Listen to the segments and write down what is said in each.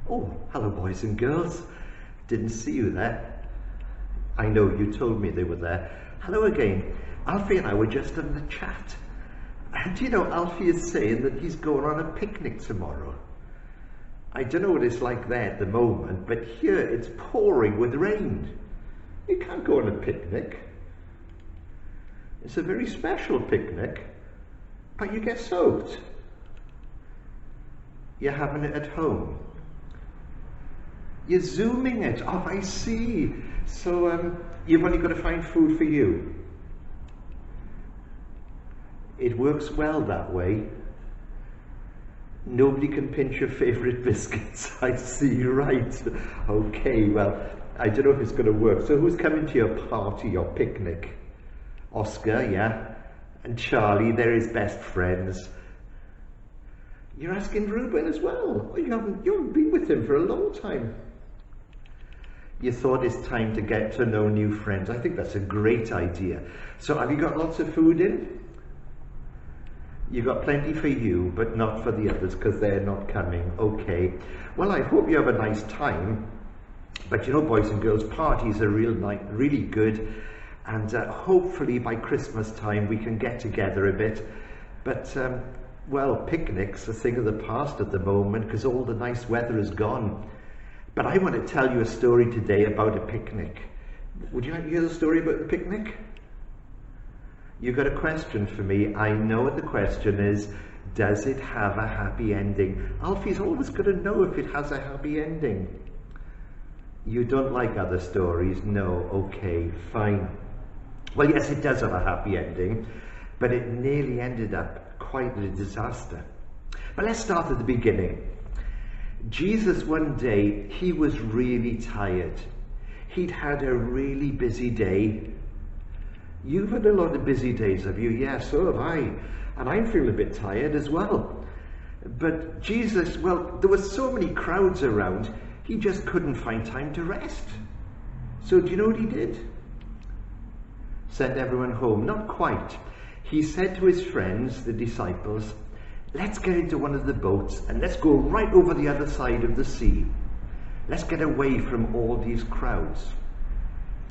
Oh, hello boys and girls. Didn't see you there. I know you told me they were there. Hello again. Alfie and I were just having a chat. And you know, Alfie is saying that he's going on a picnic tomorrow. I don't know what it's like there at the moment, but here it's pouring with rain. You can't go on a picnic. It's a very special picnic, but you get soaked. You're having it at home. You're zooming it. Oh, I see. So you've only got to find food for you. It works well that way. Nobody can pinch your favourite biscuits. I see, right. Okay, well, I don't know if it's going to work. So who's coming to your party, your picnic? Oscar, yeah? And Charlie, they're his best friends. You're asking Ruben as well. Oh, you haven't been with him for a long time. You thought it's time to get to know new friends. I think that's a great idea. So have you got lots of food in? You got plenty for you, but not for the others because they're not coming. Okay. Well, I hope you have a nice time. But you know, boys and girls, parties are really good. And hopefully by Christmas time we can get together a bit. But, well, picnics are a thing of the past at the moment because all the nice weather is gone. But I want to tell you a story today about a picnic. Would you like to hear the story about the picnic? You got a question for me. I know what the question is. Does it have a happy ending? Alfie's always going to know if it has a happy ending. You don't like other stories? No. Okay, fine. Well, yes, it does have a happy ending, but it nearly ended up quite a disaster. But let's start at the beginning. Jesus, one day, he was really tired. He'd had a really busy day. You've had a lot of busy days, have you? Yeah, so have I. And I'm feeling a bit tired as well. But Jesus, well, there were so many crowds around, he just couldn't find time to rest. So do you know what he did? Sent everyone home. Not quite. He said to his friends, the disciples, let's get into one of the boats and let's go right over the other side of the sea. Let's get away from all these crowds.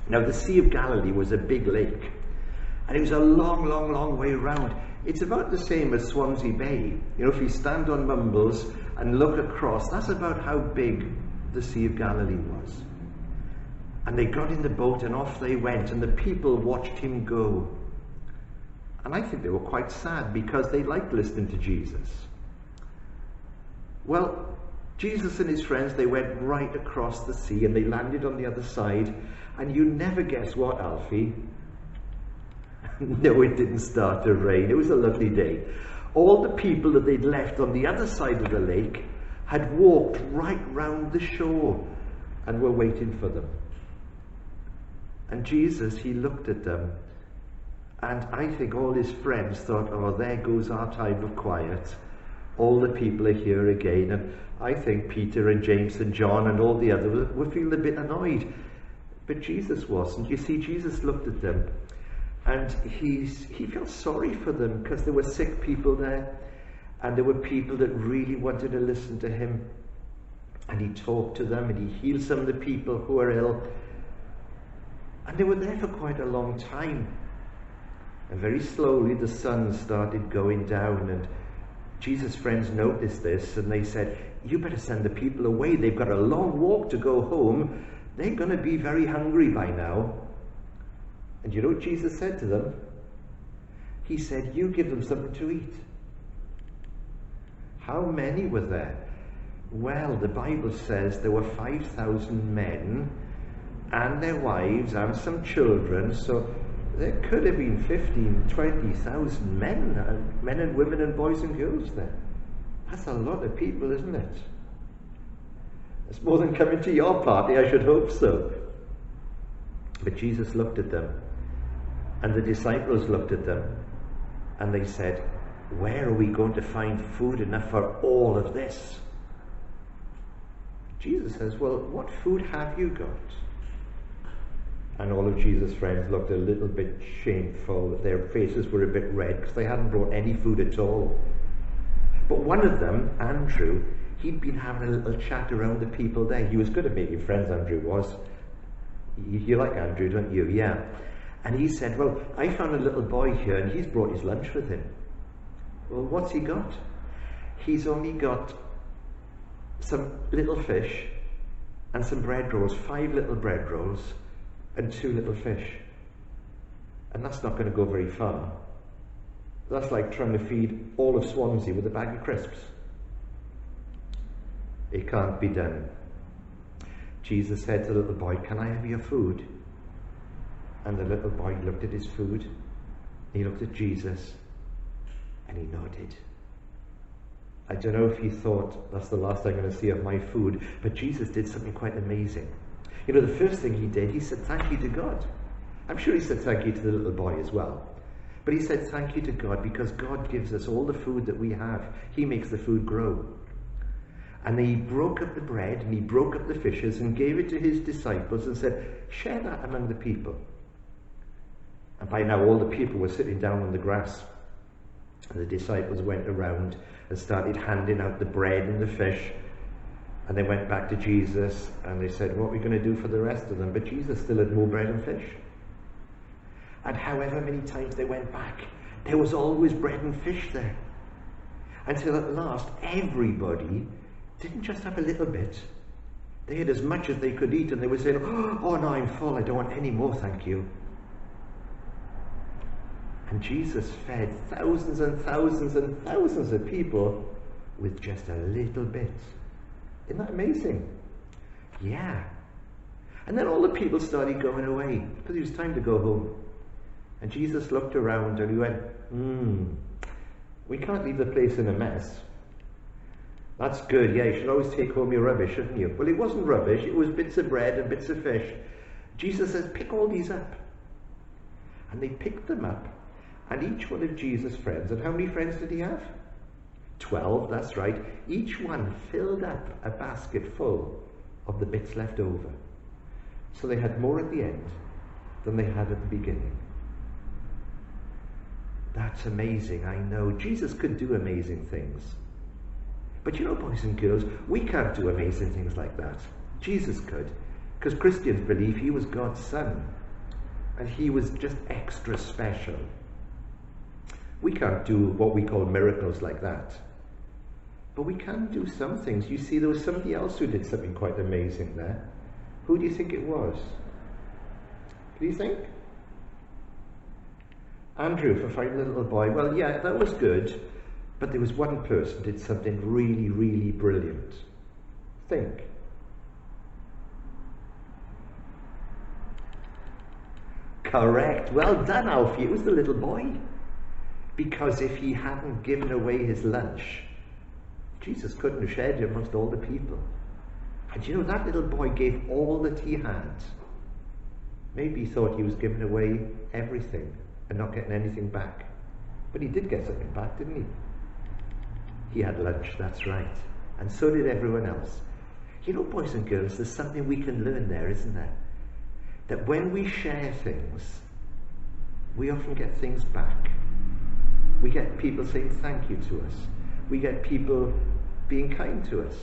Now, the Sea of Galilee was a big lake, and it was a long way around. It's about the same as Swansea Bay. You know, if you stand on Mumbles and look across, that's about how big the Sea of Galilee was. And they got in the boat and off they went, and the people watched him go. And I think they were quite sad because they liked listening to Jesus. Well, Jesus and his friends, they went right across the sea and they landed on the other side. And you never guess what, Alfie? No, it didn't start to rain. It was a lovely day. All the people that they'd left on the other side of the lake had walked right round the shore and were waiting for them. And Jesus, he looked at them. And I think all his friends thought, oh, there goes our time of quiet. All the people are here again. And I think Peter and James and John and all the others were feeling a bit annoyed. But Jesus wasn't. You see, Jesus looked at them and he felt sorry for them because there were sick people there and there were people that really wanted to listen to him. And he talked to them and he healed some of the people who were ill. And they were there for quite a long time. And very slowly the sun started going down, and Jesus' friends noticed this and they said, you better send the people away. They've got a long walk to go home. They're going to be very hungry by now. And you know what Jesus said to them? He said, you give them something to eat. How many were there? Well, the Bible says there were 5,000 men and their wives and some children, so there could have been 15,000, 20,000 men and women and boys and girls there. That's a lot of people, isn't it? It's more than coming to your party, I should hope so. But Jesus looked at them, and the disciples looked at them, and they said, where are we going to find food enough for all of this? Jesus says, well, what food have you got? And all of Jesus' friends looked a little bit shameful. Their faces were a bit red because they hadn't brought any food at all. But one of them, Andrew, he'd been having a little chat around the people there. He was good at making friends, Andrew was. You like Andrew, don't you? Yeah. And he said, well, I found a little boy here and he's brought his lunch with him. Well, what's he got? He's only got some little fish and some bread rolls, 5 little bread rolls and 2 little fish. And that's not going to go very far. That's like trying to feed all of Swansea with a bag of crisps. It can't be done. Jesus said to the little boy, can I have your food? And the little boy looked at his food, he looked at Jesus, and he nodded. I don't know if he thought, that's the last I'm going to see of my food, but Jesus did something quite amazing. You know, the first thing he did, he said thank you to God. I'm sure he said thank you to the little boy as well. But he said thank you to God because God gives us all the food that we have. He makes the food grow. And he broke up the bread and he broke up the fishes and gave it to his disciples and said, share that among the people. And by now all the people were sitting down on the grass. And the disciples went around and started handing out the bread and the fish. And they went back to Jesus and they said, what are we going to do for the rest of them? But Jesus still had more bread and fish. And however many times they went back, there was always bread and fish there. Until at last, everybody didn't just have a little bit. They had as much as they could eat, and they were saying, oh no, I'm full, I don't want any more, thank you. And Jesus fed thousands and thousands and thousands of people with just a little bit. Isn't that amazing? Yeah. And then all the people started going away, because it was time to go home. And Jesus looked around and he went, we can't leave the place in a mess. That's good, yeah, you should always take home your rubbish, shouldn't you? Well, it wasn't rubbish, it was bits of bread and bits of fish. Jesus says, pick all these up. And they picked them up. And each one of Jesus' friends, and how many friends did he have? 12, that's right. Each one filled up a basket full of the bits left over. So they had more at the end than they had at the beginning. That's amazing, I know. Jesus could do amazing things. But you know, boys and girls, we can't do amazing things like that. Jesus could, because Christians believe he was God's son, and he was just extra special. We can't do what we call miracles like that. But we can do some things. You see, there was somebody else who did something quite amazing there. Who do you think it was? Can you think? Andrew, for finding the little boy. Well, yeah, that was good. But there was one person who did something really, really brilliant. Think. Correct. Well done, Alfie. It was the little boy. Because if he hadn't given away his lunch, Jesus couldn't have shared it amongst all the people. And you know, that little boy gave all that he had. Maybe he thought he was giving away everything and not getting anything back. But he did get something back, didn't he? He had lunch, that's right. And so did everyone else. You know, boys and girls, there's something we can learn there, isn't there? That when we share things, we often get things back. We get people saying thank you to us. We get people being kind to us.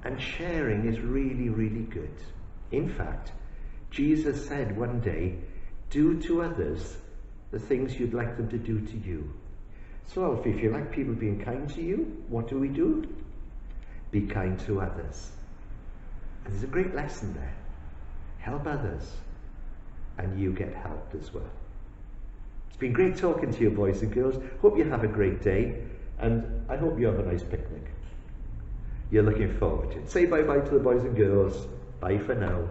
And sharing is really, really good. In fact, Jesus said one day, do to others the things you'd like them to do to you. So Alfie, if you like people being kind to you, what do? Be kind to others. And there's a great lesson there. Help others, and you get helped as well. It's been great talking to you, boys and girls. Hope you have a great day, and I hope you have a nice picnic. You're looking forward to it. Say bye-bye to the boys and girls. Bye for now.